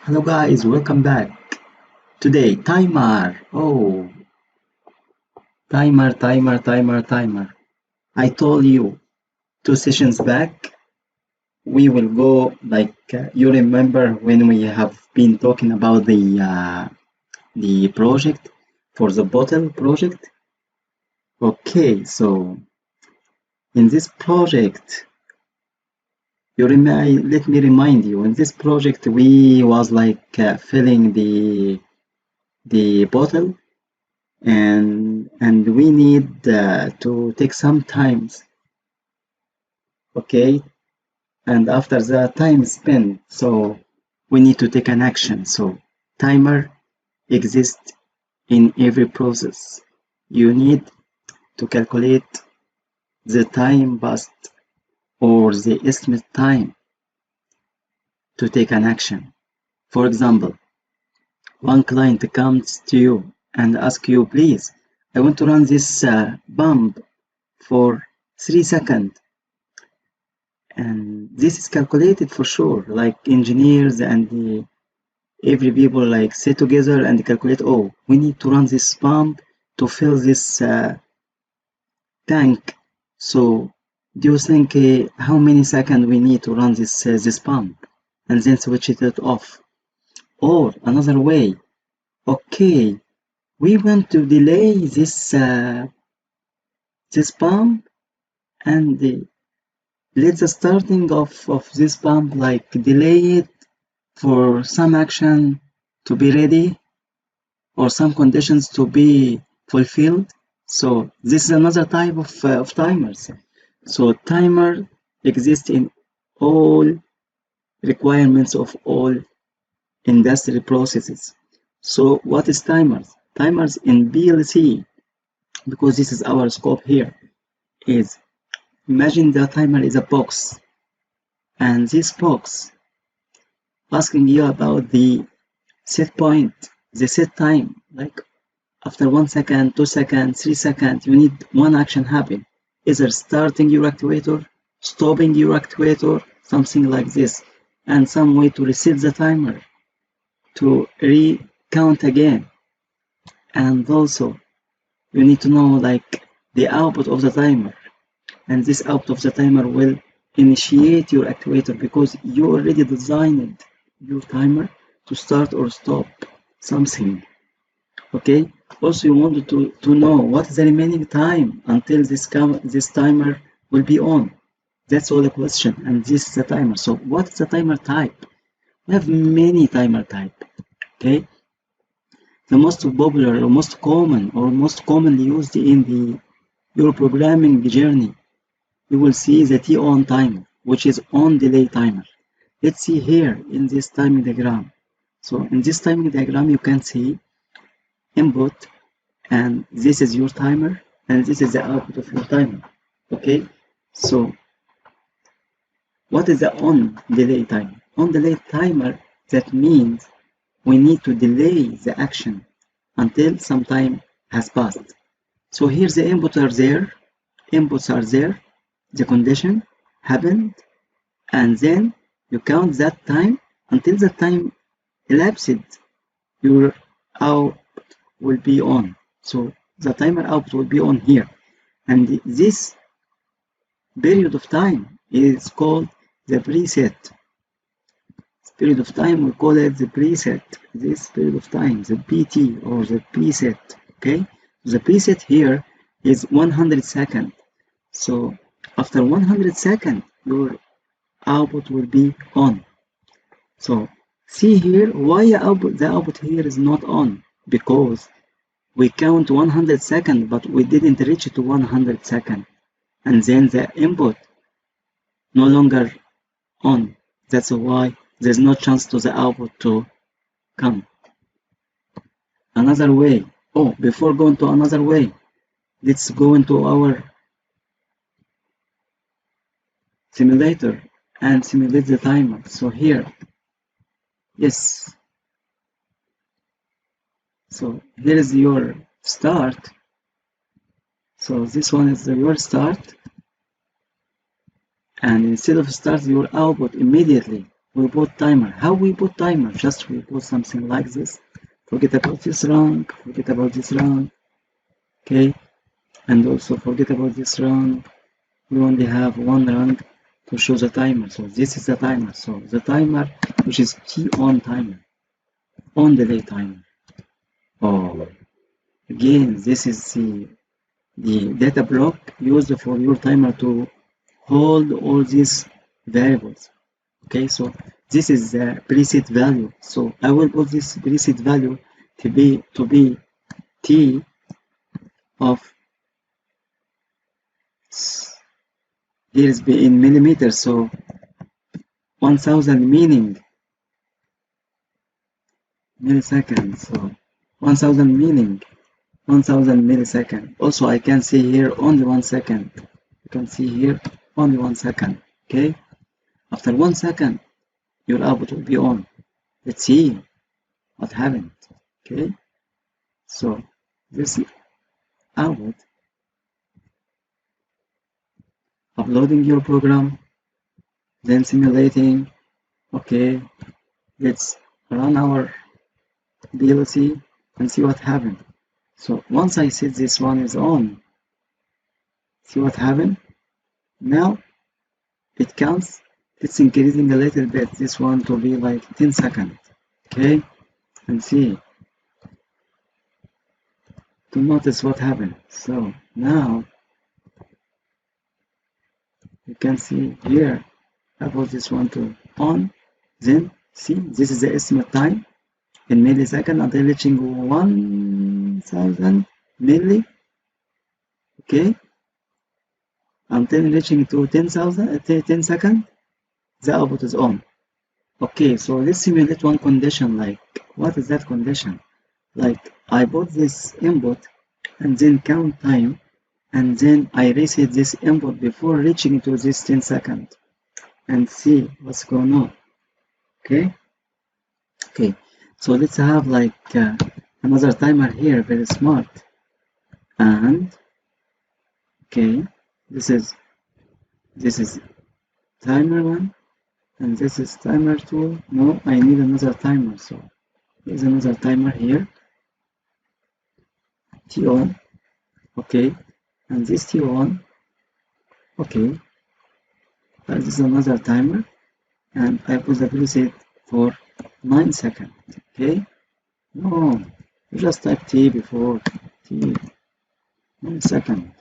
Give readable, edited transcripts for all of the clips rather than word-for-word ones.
Hello guys, welcome back. Today, timer. Oh, timer. I told you 2 sessions back, we will go like you remember when we have been talking about the project for the bottle project. Okay, so in this project, let me remind you. In this project, we was like filling the bottle and we need to take some times, okay, and after the time spent, so we need to take an action. So timer exists in every process. You need to calculate the time passed or the estimate time to take an action. For example, one client comes to you and asks you, please, I want to run this pump for 3 seconds. And this is calculated for sure, like engineers and every people like sit together and calculate, oh, we need to run this pump to fill this tank. So do you think how many seconds we need to run this pump and then switch it off? Or another way, okay, we want to delay this pump and let the starting of this pump like delay it for some action to be ready or some conditions to be fulfilled. So this is another type of timers. So timer exists in all requirements of all industry processes. So what is timers? Timers in PLC, because this is our scope here, is imagine the timer is a box, and this box asking you about the set point, the set time, like after 1 second, 2 seconds, 3 seconds, you need one action happen, either starting your actuator, stopping your actuator, something like this, and some way to reset the timer, to recount again. And also, you need to know like the output of the timer, and this output of the timer will initiate your actuator because you already designed your timer to start or stop something. Okay, also you wanted to know what is the remaining time until this timer will be on. That's all the question, and this is the timer. So what is the timer type? We have many timer type. Okay, the most popular or most common or most commonly used in your programming journey, you will see the T-on timer, which is on delay timer. Let's see here in this timing diagram. So in this timing diagram, you can see input, and this is your timer, and this is the output of your timer. Okay, so what is the on delay timer? On delay timer, that means we need to delay the action until some time has passed. So here the inputs are there, the condition happened, and then you count that time until the time elapsed, your output will be on. So the timer output will be on here, and this period of time is called the preset. This period of time we call it the preset. This period of time, the PT or the preset. Okay, the preset here is 100 seconds. So after 100 seconds, your output will be on. So see here why the output here is not on, because we count 100 seconds, but we didn't reach to 100 seconds, and then the input no longer on. That's why there's no chance to the output to come. Another way. Oh, before going to another way, let's go into our simulator and simulate the timer. So here, yes. So here is your start. So this one is your start, and instead of start your output immediately, we put timer. How we put timer? Just we put something like this. Forget about this rank, forget about this rank, okay? And also forget about this rank. We only have one rank to show the timer. So this is the timer. So the timer, which is T on timer, on delay timer. Oh, again, this is the data block used for your timer to hold all these variables. Okay, so this is the preset value. So I will put this preset value to be T of, here is in millimeters, so 1000 meaning milliseconds. So 1000 meaning 1000 milliseconds. Also, I can see here only 1 second. You can see here only 1 second. Okay, after 1 second, your output will be on. Let's see what happened. Okay, so this output, uploading your program, then simulating. Okay, let's run our PLC and see what happened. So once I set this one is on, see what happened? Now it counts. It's increasing a little bit. This one to be like 10 seconds. Okay, and see to notice what happened. So now you can see here. I put this one to on. Then see, this is the estimate time in millisecond until reaching 1000 milli. Okay, until reaching to 10 seconds, the output is on. Okay, so let's simulate one condition. Like, what is that condition? Like, I put this input and then count time, and then I reset this input before reaching to this 10 seconds and see what's going on. Okay, so let's have like another timer here, very smart. And okay, this is timer 1 and this is timer 2. No, I need another timer, so here's another timer here, T on. Okay, and this T on. Okay, and this is another timer, and I put the preset for 9 seconds. Okay, no, you just type T before T, 9 seconds.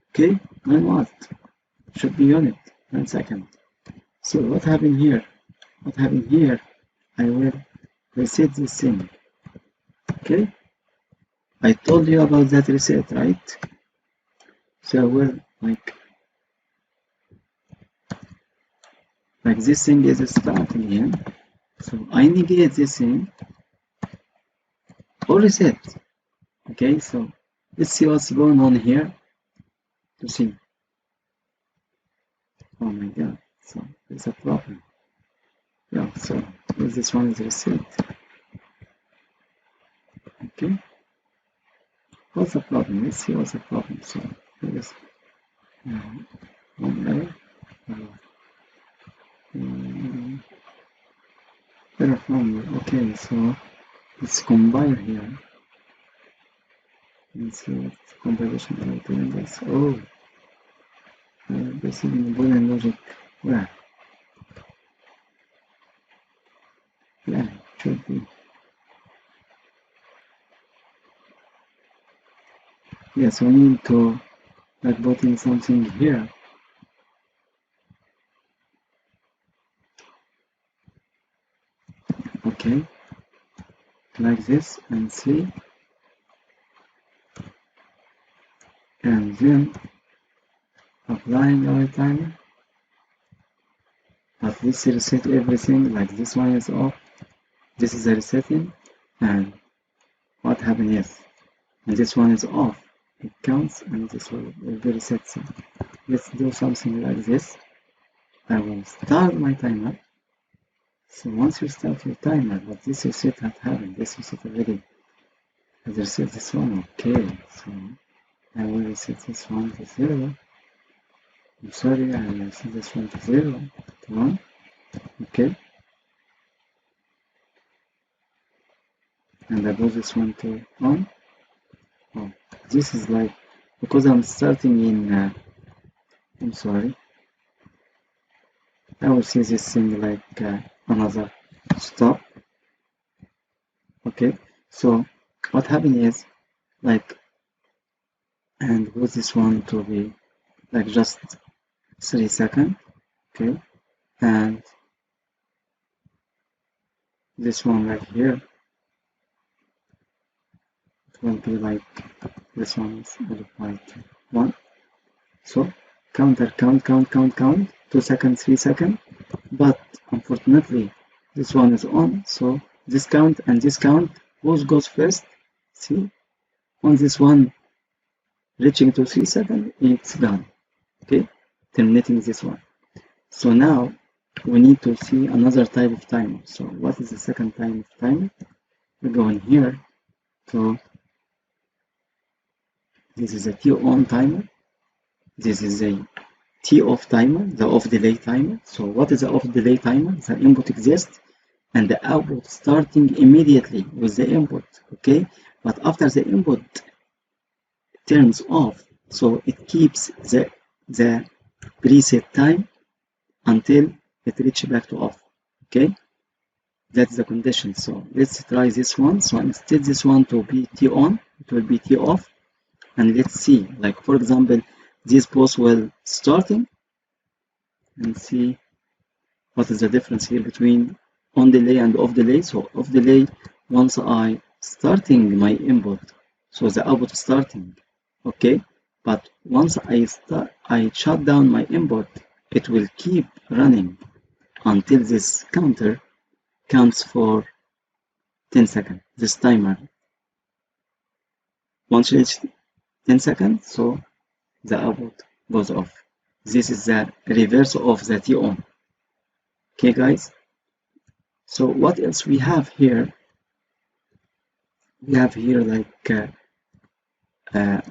Okay, 9 what? Should be unit, 9 seconds. So what happened here? What happened here? I will reset this thing. Okay, I told you about that reset, right? So I will like this thing is starting again. So I negate this thing or reset. Okay, so let's see what's going on here to see. Oh my god, so there's a problem. Yeah, so this one is reset. Okay, what's the problem? Let's see what's the problem. So here is one error. Error from, okay, so let's combine here. Let's see what compilation error doing this. Oh, this is in Boolean logic. Where? Yeah, it should be. Yes, we need to like put in something here. Okay, like this, and see, and then applying our timer. But this reset everything, like this one is off, this is a resetting, and what happened? Yes, and this one is off, it counts, and this will be reset. So let's do something like this. I will start my timer. So once you start your timer, but this reset had happened, this reset already has reset this one. Okay, so I will reset this one to 0. I'm sorry, I set this one to 0, to 1, okay, and I put this one to on. Oh, this is like, because I'm starting in, I'm sorry, I will see this thing like another stop, okay, so what happened is, like, and put this one to be like just 3 seconds, okay, and this one right here, it will be like, this one is modified to 1, so counter, count, 2 seconds, 3 seconds, but unfortunately this one is on, so this count and this count, both goes first, see, on this one reaching to 3 seconds, it's done, okay, terminating this one. So now we need to see another type of timer. So what is the second type of timer? We go in here to, this is a T on timer, this is a T off timer, the off delay timer. So what is the off delay timer? The input exists and the output starting immediately with the input, okay? But after the input turns off, so it keeps the preset time until it reaches back to off, okay? That's the condition. So let's try this one. So instead this one to be T on, it will be T off. And let's see, like for example, this both will starting and see what is the difference here between on delay and off delay. So off delay, once I starting my input, so the output is starting, okay? But once I shut down my input, it will keep running until this counter counts for 10 seconds, this timer. Once you reach 10 seconds, so the output goes off. This is the reverse of the T on. Okay, guys. So what else we have here? We have here like a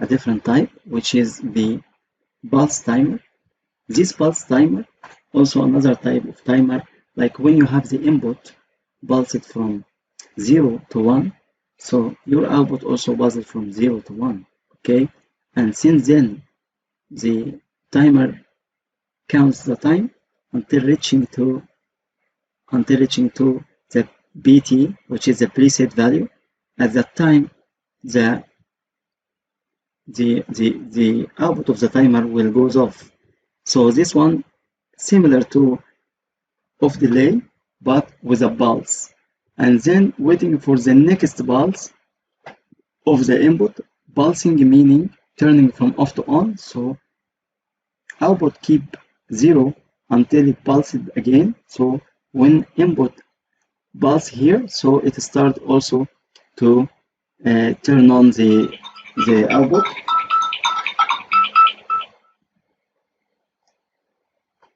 different type, which is the pulse timer. This pulse timer, also another type of timer, like when you have the input pulsed from 0 to 1, so your output also pulsed from 0 to 1, okay? And since then, the timer counts the time until reaching to the BT, which is the preset value. At that time, the output of the timer will goes off. So this one similar to off delay, but with a pulse, and then waiting for the next pulse of the input. Pulsing meaning turning from off to on, so output keep 0 until it pulses again. So when input pulse here, so it start also to turn on the output,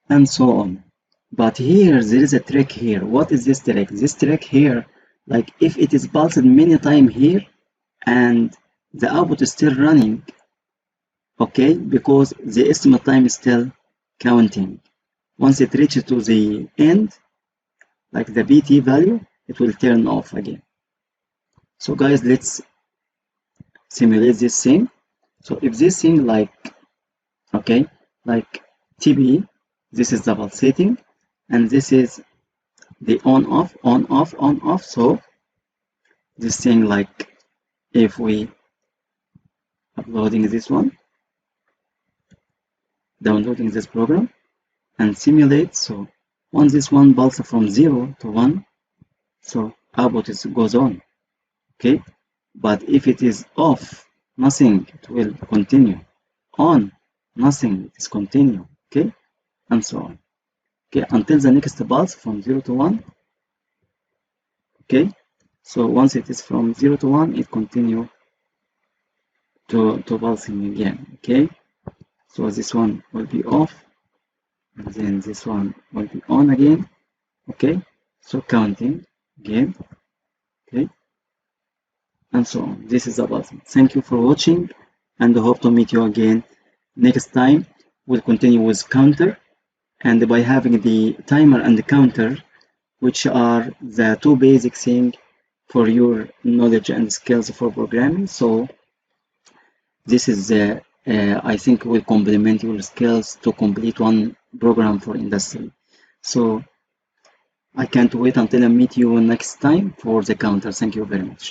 and so on. But here there is a trick here. What is this trick? This trick here, like if it is pulsed many times here and the output is still running, okay, because the estimate time is still counting. Once it reaches to the end, like the BT value, it will turn off again. So guys, let's simulate this thing. So if this thing like, okay, like TB, this is the pulsating, and this is the on off. So this thing, like if we uploading this one, downloading this program and simulate, so on this one pulse from 0 to 1, so output goes on, okay? But if it is off, nothing, it will continue. On, nothing, it is continue, okay? And so on, okay, until the next pulse from 0 to 1, okay? So once it is from 0 to 1, it continue to pulsing again, okay? So this one will be off, and then this one will be on again, okay? So counting again, okay? And so on. This is the button. Thank you for watching, and I hope to meet you again next time will continue with counter, and by having the timer and the counter, which are the two basic things for your knowledge and skills for programming. So this is I think will complement your skills to complete one program for industry. So I can't wait until I meet you next time for the counter. Thank you very much.